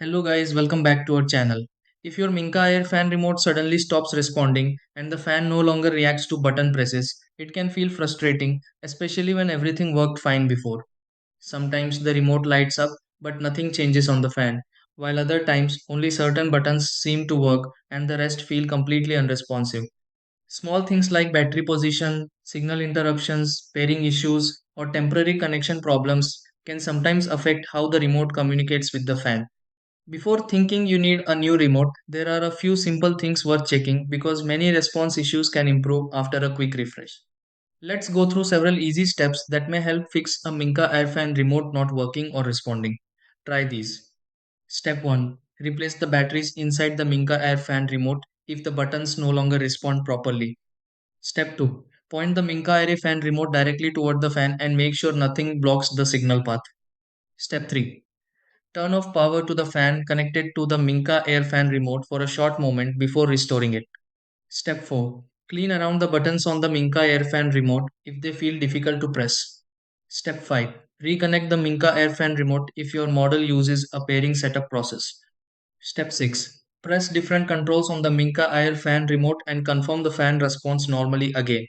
Hello guys, welcome back to our channel. If your Minka Air fan remote suddenly stops responding and the fan no longer reacts to button presses, it can feel frustrating, especially when everything worked fine before. Sometimes the remote lights up but nothing changes on the fan, while other times only certain buttons seem to work and the rest feel completely unresponsive. Small things like battery position, signal interruptions, pairing issues, or temporary connection problems can sometimes affect how the remote communicates with the fan. Before thinking you need a new remote, there are a few simple things worth checking because many response issues can improve after a quick refresh. Let's go through several easy steps that may help fix a Minka Airfan remote not working or responding. Try these. Step 1. Replace the batteries inside the Minka Airfan remote if the buttons no longer respond properly. Step 2. Point the Minka Airfan remote directly toward the fan and make sure nothing blocks the signal path. Step 3. Turn off power to the fan connected to the Minka air fan remote for a short moment before restoring it. Step 4. Clean around the buttons on the Minka air fan remote if they feel difficult to press. Step 5. Reconnect the Minka air fan remote if your model uses a pairing setup process. Step 6. Press different controls on the Minka air fan remote and confirm the fan responds normally again.